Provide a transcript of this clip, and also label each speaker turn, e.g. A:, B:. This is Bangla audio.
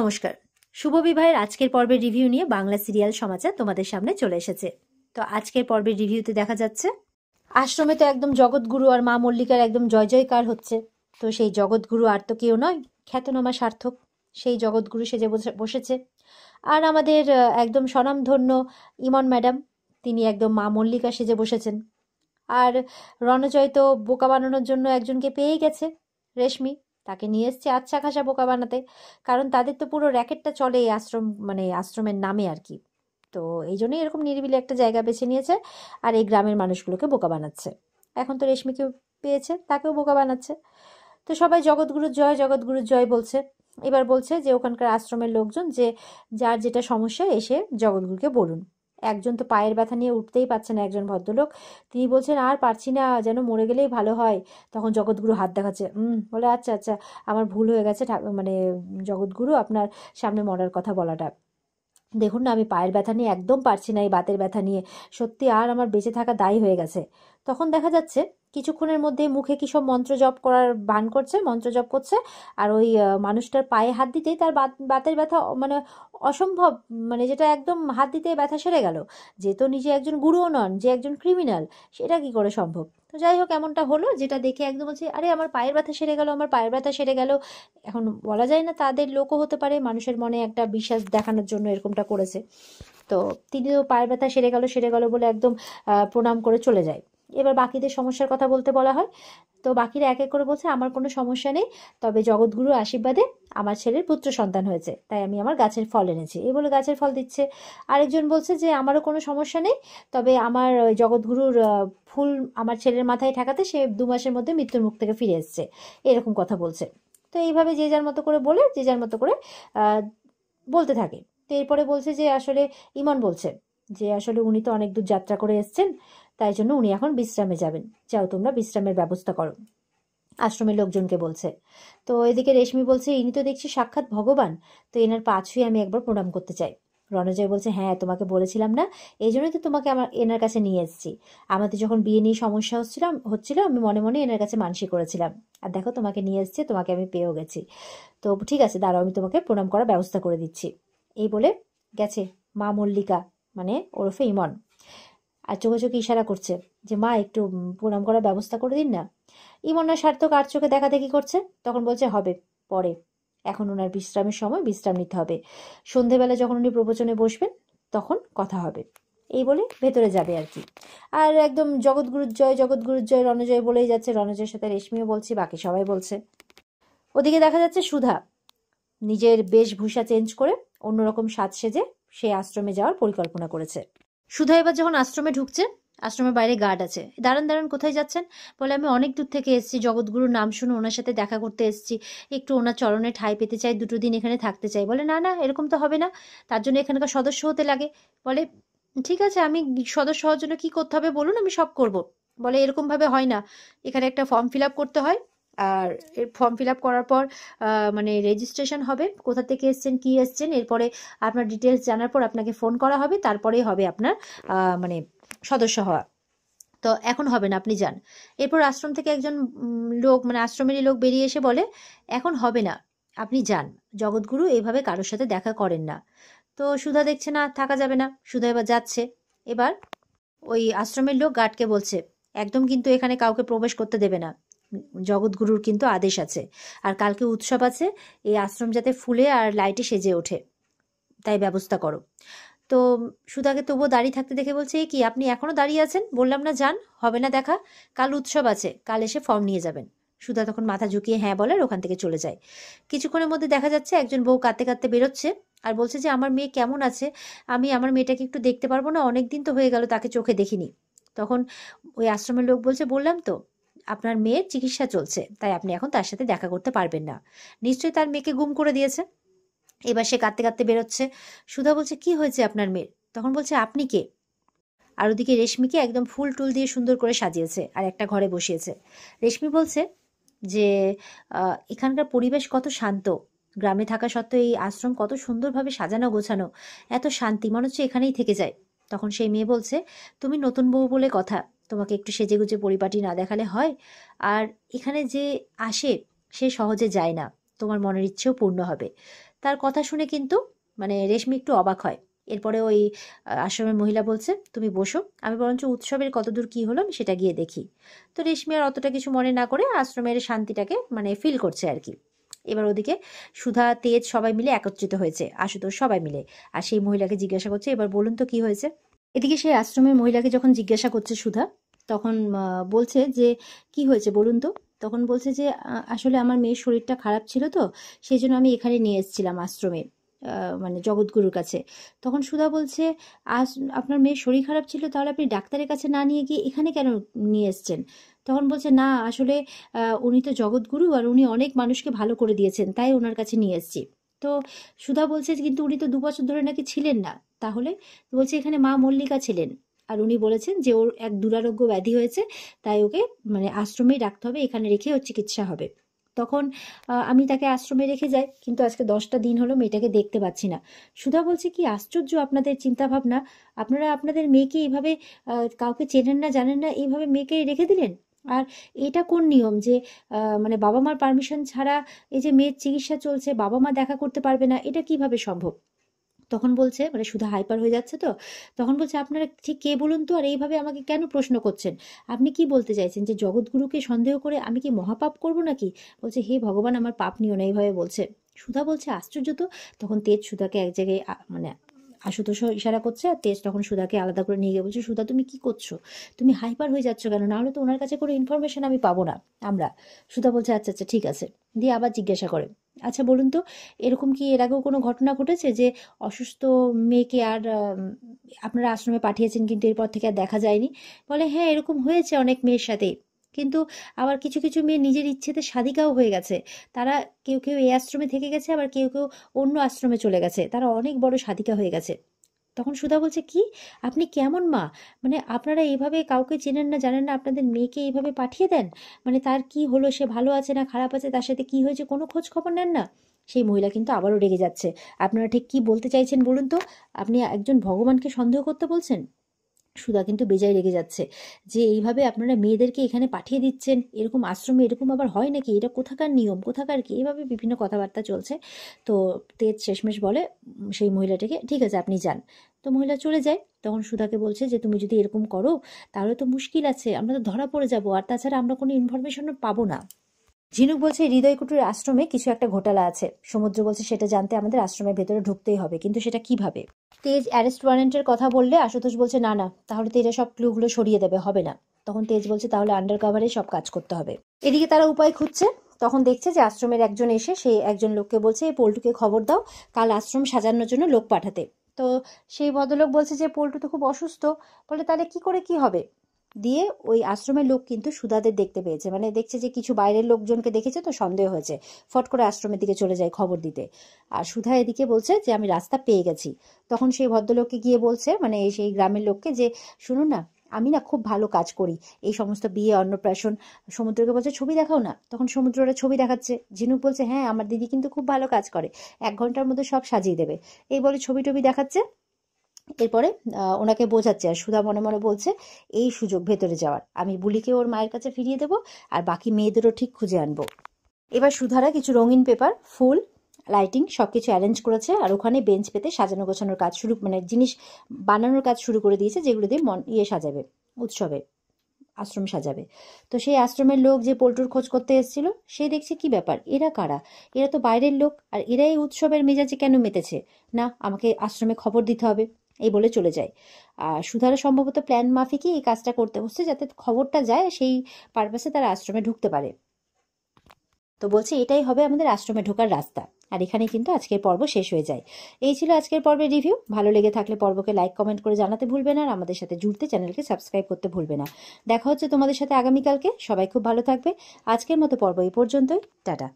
A: নমস্কার। শুভ বিবাহের আজকের পর্বের রিভিউ নিয়ে বাংলা সিরিয়াল সমাচার তোমাদের সামনে চলে এসেছে। তো আজকের পর্বের রিভিউতে দেখা যাচ্ছে আশ্রমে তো একদম জগৎগুরু আর মা মল্লিকার একদম জয় জয়কার হচ্ছে। তো সেই জগৎগুরু আর তো কেউ নয়, খ্যাতনামা সার্থক সেই জগৎগুরু সেজে বসেছে। আর আমাদের একদম স্বনামধন্য ইমন ম্যাডাম, তিনি একদম মা মল্লিকা সেজে বসেছেন। আর রণজয় তো বোকা বানানোর জন্য একজনকে পেয়েই গেছে, রেশমি। তাকে নিয়ে এসছে আচ্ছা খাসা বোকা বানাতে, কারণ তাদের তো পুরো র্যাকেটটা চলে এই আশ্রম, মানে আশ্রমের নামে আর কি। তো এই জন্যই এরকম নিরিবিলি একটা জায়গা বেছে নিয়েছে আর এই গ্রামের মানুষগুলোকে বোকা বানাচ্ছে। এখন তো রেশমিকেও পেয়েছে, তাকেও বোকা বানাচ্ছে। তো সবাই জগৎগুরুর জয়, জগৎগুরুর জয় বলছে। এবার বলছে যে ওখানকার আশ্রমের লোকজন যে যার যেটা সমস্যা এসে জগৎগুরুকে বলুন। একজন তো পায়ের ব্যথা নিয়ে উঠতেই পারছে না, একজন ভদ্রলোক, তিনি বলছেন আর পারছি না, যেন মরে গেলেই ভালো হয়। তখন জগৎগুরু হাত দেখাচ্ছে, বলে আচ্ছা আচ্ছা আমার ভুল হয়ে গেছে, মানে জগৎগুরু আপনার সামনে মরার কথা বলাটা। দেখুন না, আমি পায়ের ব্যথা নিয়ে একদম পারছি না, এই বাতের ব্যথা নিয়ে সত্যি আর আমার বেঁচে থাকা দায়ী হয়ে গেছে। তখন দেখা যাচ্ছে কিছুক্ষণের মধ্যে মুখে কি সব মন্ত্র জপ করার ভান করছে, মন্ত্র জপ করছে, আর ওই মানুষটার পায়ে হাত দিতেই তার বাতের ব্যথা মানে অসম্ভব, মানে যেটা একদম হাত দিতেই ব্যথা সেরে গেল। যে তো নিজে একজন গুরুও নন, যে একজন ক্রিমিনাল, সেটা কি করে সম্ভব? তো যাই হোক, এমনটা হলো যেটা দেখে একদম বলছে আরে আমার পায়ের ব্যথা সেরে গেল, আমার পায়ের ব্যথা সেরে গেল। এখন বলা যায় না, তাদের লোকও হতে পারে, মানুষের মনে একটা বিশ্বাস দেখানোর জন্য এরকমটা করেছে। তো তিনিও পায়ের ব্যথা সেরে গেল সেরে গেল বলে একদম প্রণাম করে চলে যায়। এবার বাকিদের সমস্যার কথা বলতে বলা হয়। তো বাকিরা এক এক করে বলছে আমার কোনো সমস্যা নেই, তবে জগৎগুরুর আশীর্বাদে আমার ছেলের পুত্র সন্তান হয়েছে, তাই আমি আমার গাছের ফল এনেছি, এই বলে গাছের ফল দিচ্ছে। আরেকজন বলছে যে আমারও কোনো সমস্যা নেই, তবে আমার ওই জগৎগুরুর ফুল আমার ছেলের মাথায় ঠেকাতে সে 2 মাসের মধ্যে মৃত্যুর মুখ থেকে ফিরে এসছে, এরকম কথা বলছে। তো এইভাবে যে যার মতো করে বলে, যে যার মতো করে বলতে থাকে। তো এরপরে বলছে যে আসলে ইমন বলছে যে আসলে উনি তো অনেক দূর যাত্রা করে এসছেন, তাই জন্য উনি এখন বিশ্রামে যাবেন, যাও তোমরা বিশ্রামের ব্যবস্থা করো, আশ্রমের লোকজনকে বলছে। তো এদিকে রেশমি বলছে ইনি তো দেখছি সাক্ষাৎ ভগবান, তো এনার পা ছুঁয়ে আমি একবার প্রণাম করতে চাই। রণজয় বলছে হ্যাঁ তোমাকে বলেছিলাম না, এই জন্যই তো তোমাকে আমার এনার কাছে নিয়ে এসেছি। আমাদের যখন বিয়ে নিয়ে সমস্যা হচ্ছিল আমি মনে মনে এনার কাছে মানসিক করেছিলাম, আর দেখো তোমাকে নিয়ে এসেছি, তোমাকে আমি পেয়েও গেছি। তো ঠিক আছে, দাঁড়াও আমি তোমাকে প্রণাম করার ব্যবস্থা করে দিচ্ছি। এই বলে গেছে মা মল্লিকা, মানে ওরফে ইমন, আর চোখে চোখে ইশারা করছে যে মা একটু প্রণাম করার ব্যবস্থা করে দিন না। ইমনের সার্থক আর চোখে দেখা দেখি করছে, তখন বলছে হবে পরে, এখন ওনার বিশ্রামের সময় বিশ্রাম নিতে হবে, সন্ধেবেলা যখন উনি প্রবচনে বসবেন তখন কথা হবে, এই বলে ভেতরে যাবে আর কি। আর একদম জগৎগুরুর জয়, জগৎগুরুর জয়, রণজয় বলেই যাচ্ছে, রণজয়ের সাথে রেশমিও বলছে, বাকি সবাই বলছে। ওদিকে দেখা যাচ্ছে সুধা নিজের বেশভূষা চেঞ্জ করে অন্যরকম সাজ সেজে সে আশ্রমে যাওয়ার পরিকল্পনা করেছে। সুধা এবার যখন আশ্রমে ঢুকছে, আশ্রমের বাইরে গার্ড আছে, দাঁড়ান দাঁড়ান কোথায় যাচ্ছেন? বলে আমি অনেক দূর থেকে এসেছি, জগৎগুরুর নাম শুনে ওনার সাথে দেখা করতে এসেছি, একটু ওনার চরণে ঠাঁই পেতে চাই, 2 দিন এখানে থাকতে চাই। বলে না না, এরকম তো হবে না, তার জন্য এখানকার সদস্য হতে লাগে। বলে ঠিক আছে, আমি সদস্য হওয়ার জন্য কি করতে হবে বলুন, আমি সব করব। বলে এরকম ভাবে হয় না, এখানে একটা ফর্ম ফিল আপ করতে হয়, আর ফর্ম ফিল আপ করার পর মানে রেজিস্ট্রেশন হবে, কোথা থেকে এসছেন কি এসছেন, এরপরে আপনার ডিটেলস জানার পর আপনাকে ফোন করা হবে, তারপরেই হবে আপনার মানে সদস্য হওয়া। তো এখন হবে না, আপনি যান। এরপর আশ্রম থেকে একজন লোক, মানে আশ্রমেরই লোক বেরিয়ে এসে বলে এখন হবে না, আপনি যান, জগৎগুরু এইভাবে কারোর সাথে দেখা করেন না। তো সুধা দেখছে না, থাকা যাবে না, সুধা এবার যাচ্ছে। এবার ওই আশ্রমের লোক গার্ডকে বলছে একদম কিন্তু এখানে কাউকে প্রবেশ করতে দেবে না, জগৎগুরুর কিন্তু আদেশ আছে, আর কালকে উৎসব আছে, এই আশ্রম যাতে ফুলে আর লাইটে সেজে ওঠে, তাই ব্যবস্থা করো। তো সুধাকে তবুও দাঁড়িয়ে থাকতে দেখে বলছে কি আপনি এখনো দাঁড়িয়ে আছেন, বললাম না যান, হবে না দেখা, কাল উৎসব আছে, কাল এসে ফর্ম নিয়ে যাবেন। সুধা তখন মাথা ঝুঁকিয়ে হ্যাঁ বলে ওখান থেকে চলে যায়। কিছুক্ষণের মধ্যে দেখা যাচ্ছে একজন বউ কাঁদতে কাঁদতে বেরোচ্ছে আর বলছে যে আমার মেয়ে কেমন আছে, আমি আমার মেয়েটাকে একটু দেখতে পারবো না, অনেকদিন তো হয়ে গেল তাকে চোখে দেখিনি। তখন ওই আশ্রমের লোক বলছে বললাম তো আপনার মেয়ের চিকিৎসা চলছে, তাই আপনি এখন তার সাথে দেখা করতে পারবেন না, নিশ্চয়ই তার মেয়েকে গুম করে দিয়েছে। এবার সে কাঁদতে কাঁদতে বেরোচ্ছে। সুধা বলছে কি হয়েছে আপনার মেয়ের? তখন বলছে আপনি কে? আর ওদিকে রেশমিকে একদম ফুল টুল দিয়ে সুন্দর করে সাজিয়েছে আর একটা ঘরে বসিয়েছে। রেশমি বলছে যে এখানকার পরিবেশ কত শান্ত, গ্রামে থাকা সত্ত্বেও এই আশ্রম কত সুন্দরভাবে সাজানো গোছানো, এত শান্তি, মনে হচ্ছে এখানেই থেকে যায়। তখন সেই মেয়ে বলছে তুমি নতুন বউ বলে কথা, তোমাকে একটু সেজেগুজে পরিপাটি না দেখালে হয়? আর এখানে যে আসে সে সহজে যায় না, তোমার মনের ইচ্ছেও পূর্ণ হবে, তার কথা শুনে কিন্তু মানে রেশমি একটু অবাক হয়। এরপরে ওই আশ্রমের মহিলা বলছে, তুমি বসো, আমি বরঞ্চ উৎসবের কতদূর কি হলো আমি সেটা গিয়ে দেখি। তো রেশমি আর অতটা কিছু মনে না করে আশ্রমের শান্তিটাকে মানে ফিল করছে আর কি। এবার ওদিকে সুধা, তেজ সবাই মিলে একত্রিত হয়েছে, আশুতোষ সবাই মিলে। আর সেই মহিলাকে জিজ্ঞাসা করছে, এবার বলুন তো কি হয়েছে। এদিকে সেই আশ্রমের মহিলাকে যখন জিজ্ঞাসা করছে সুধা, তখন বলছে যে কি হয়েছে বলুন তো। তখন বলছে যে আসলে আমার মেয়ের শরীরটা খারাপ ছিল, তো সেই জন্য আমি এখানে নিয়ে এসেছিলাম আশ্রমে, মানে জগৎগুরুর কাছে। তখন সুধা বলছে, আজ আপনার মেয়ের শরীর খারাপ ছিল, তাহলে আপনি ডাক্তারের কাছে না নিয়ে গিয়ে এখানে কেন নিয়ে এসছেন? তখন বলছে, না আসলে উনি তো জগৎগুরু আর উনি অনেক মানুষকে ভালো করে দিয়েছেন, তাই ওনার কাছে নিয়ে এসেছি। তো সুধা বলছে, কিন্তু উনি তো 2 বছর ধরে নাকি ছিলেন না। তাহলে বলছে, এখানে মা মল্লিকা ছিলেন, আর উনি বলেছেন যে ওর এক দুরারোগ্য ব্যাধি হয়েছে, তাই ওকে মানে আশ্রমেই রাখতে হবে, এখানে রেখে ওর চিকিৎসা হবে। তখন আমি তাকে আশ্রমে রেখে যাই, কিন্তু আজকে 10টা দিন হলো মেয়েটাকে দেখতে পাচ্ছি না। সুধা বলছে, কি আশ্চর্য আপনাদের চিন্তা ভাবনা, আপনারা আপনাদের মেয়েকে এইভাবে কাউকে চেনেন না জানেন না, এইভাবে মেয়েকে রেখে দিলেন। আর এটা কোন নিয়ম যে মানে বাবা মার পারমিশন ছাড়া এই যে মেয়ের চিকিৎসা চলছে, বাবা মা দেখা করতে পারবে না, এটা কিভাবে সম্ভব? তখন বলছে, মানে সুধা হাইপার হয়ে যাচ্ছে, তো তখন বলছে, আপনারা ঠিক কে বলুন তো, আর এইভাবে আমাকে কেন প্রশ্ন করছেন? আপনি কি বলতে চাইছেন যে জগৎগুরুকে সন্দেহ করে আমি কি মহাপাপ করব নাকি? বলছে, হে ভগবান, আমার পাপ নিও না, এইভাবে বলছে। সুধা বলছে, আশ্চর্য তো। তখন তেজ সুধাকে এক জায়গায় মানে আশুতোষ ইশারা করছে, আর তেজ তখন সুধাকে আলাদা করে নিয়ে গিয়ে বলছে, সুধা তুমি কি করছো, তুমি হাইপার হয়ে যাচ্ছ কেন? নাহলে তো ওনার কাছে কোনো ইনফরমেশন আমি পাবো না আমরা। সুধা বলছে, আচ্ছা আচ্ছা ঠিক আছে। দিয়ে আবার জিজ্ঞাসা করে, আচ্ছা বলুন তো, এরকম কি এর আগেও কোনো ঘটনা ঘটেছে যে অসুস্থ মেয়েকে আর আপনারা আশ্রমে পাঠিয়েছেন কিন্তু এরপর থেকে আর দেখা যায়নি? বলে, হ্যাঁ এরকম হয়েছে অনেক মেয়ের সাথে, কিন্তু আবার কিছু কিছু মেয়ে নিজের ইচ্ছেতে সাধিকাও হয়ে গেছে। তারা কেউ কেউ এই আশ্রমে থেকে গেছে, আবার কেউ কেউ অন্য আশ্রমে চলে গেছে, তারা অনেক বড় সাধিকা হয়ে গেছে। তখন সুধা বলছে, কি আপনি কেমন মা, মানে আপনারা এইভাবে কাউকে চেনেন না জানেন না, আপনাদের মেয়েকে এইভাবে পাঠিয়ে দেন? মানে তার কি হলো, সে ভালো আছে না খারাপ আছে, তার সাথে কি হয়েছে কোনো খোঁজ খবর নেন না? সেই মহিলা কিন্তু আবারও রেগে যাচ্ছে, আপনারা ঠিক কি বলতে চাইছেন বলুন তো, আপনি একজন ভগবানকে সন্দেহ করতে বলছেন? সুধা কিন্তু বেজায় রেগে যাচ্ছে যে এইভাবে আপনারা মেয়েদেরকে এখানে পাঠিয়ে দিচ্ছেন, এরকম আশ্রমে এরকম আবার হয় নাকি, এটা কোথাকার নিয়ম, কোথাকার কি, এইভাবে বিভিন্ন কথাবার্তা চলছে। তো তেজ শেষমেশ বলে সেই মহিলাটাকে, ঠিক আছে আপনি যান। তো মহিলা চলে যায়। তখন সুধাকে বলছে যে তুমি যদি এরকম করো তাহলে তো মুশকিল আছে, আমরা তো ধরা পড়ে যাব, আর তাছাড়া আমরা কোনো ইনফরমেশনও পাবো না। ঝিনুক বলছে, হৃদয়কুটির আশ্রমে কিছু একটা ঘোটালা আছে। সমুদ্র বলছে, সেটা জানতে আমাদের আশ্রমের ভেতরে ঢুকতেই হবে, কিন্তু সেটা কিভাবে? তেজ অ্যারেস্ট ওয়ারেন্টের কথা বললে আশুতোষ বলছে, না না, তাহলে তো এটা সব ক্লুগুলো সরিয়ে দেবে, হবে না। তখন তেজ বলছে, তাহলে আন্ডার কাভারে সব কাজ করতে হবে। এদিকে তারা উপায় খুঁজছে, তখন দেখছে যে আশ্রমের একজন এসে সেই একজন লোককে বলছে, এই পল্টুকে খবর দাও কাল আশ্রম সাজানোর জন্য লোক পাঠাতে। তো সেই ভদ্রলোক বলছে যে পল্টু তো খুব অসুস্থ। বলে, তাহলে কি করে কি হবে? দিয়ে ওই আশ্রমের লোক কিন্তু সুধাদের দেখতে পেয়েছে, মানে দেখছে যে কিছু বাইরের লোকজনকে দেখেছে, তো সন্দেহ হয়েছে, ফট করে আশ্রমের দিকে চলে যায় খবর দিতে। আর সুধা এদিকে বলছে যে আমি রাস্তা পেয়ে গেছি। তখন সেই ভদ্রলোককে গিয়ে বলছে, মানে সেই গ্রামের লোককে, যে শুনুন না, আমি না খুব ভালো কাজ করি এই সমস্ত বিয়ে অন্নপ্রাশন। সমুদ্রকে বলছে, ছবি দেখাও না। তখন সমুদ্রটা ছবি দেখাচ্ছে। ঝিনুক বলছে, হ্যাঁ আমার দিদি কিন্তু খুব ভালো কাজ করে, 1 ঘন্টার মধ্যে সব সাজিয়ে দেবে। এই বলে ছবি টবি দেখাচ্ছে। এরপরে ওনাকে বোঝাচ্ছে, আর সুধা মনে মনে বলছে, এই সুযোগ ভেতরে যাওয়ার, আমি বুলিকে ওর মায়ের কাছে ফিরিয়ে দেবো, আর বাকি মেয়েদেরও ঠিক খুঁজে আনবো। এবার সুধারা কিছু রঙিন পেপার, ফুল, লাইটিং সবকিছু অ্যারেঞ্জ করেছে, আর ওখানে বেঞ্চ পেতে সাজানো গোছানোর কাজ শুরু, মানে জিনিস বানানোর কাজ শুরু করে দিয়েছে, যেগুলো দিয়ে সাজাবে, উৎসবে আশ্রম সাজাবে। তো সেই আশ্রমের লোক যে পল্টুর খোঁজ করতে এসেছিল, সে দেখছে কি ব্যাপার, এরা কারা, এরা তো বাইরের লোক, আর এরা এই উৎসবের মেজাজে কেন মেতেছে, না আমাকে আশ্রমে খবর দিতে হবে, এই বলে চলে যায়। আর সুধারা সম্ভবত প্ল্যান মাফিকই এই কাজটা করতে হচ্ছে, যাতে খবরটা যায়, সেই পারপাসে তারা আশ্রমে ঢুকতে পারে। তো বলছে, এটাই হবে আমাদের আশ্রমে ঢোকার রাস্তা। আর এখানে কিন্তু আজকের পর্ব শেষ হয়ে যায়। এই ছিল আজকের পর্বের রিভিউ। ভালো লেগে থাকলে পর্বকে লাইক কমেন্ট করে জানাতে ভুলবে না, আর আমাদের সাথে জুড়তে চ্যানেলকে সাবস্ক্রাইব করতে ভুলবে না। দেখা হচ্ছে তোমাদের সাথে আগামীকালকে। সবাই খুব ভালো থাকবে। আজকের মতো পর্ব এই পর্যন্তই। টাটা।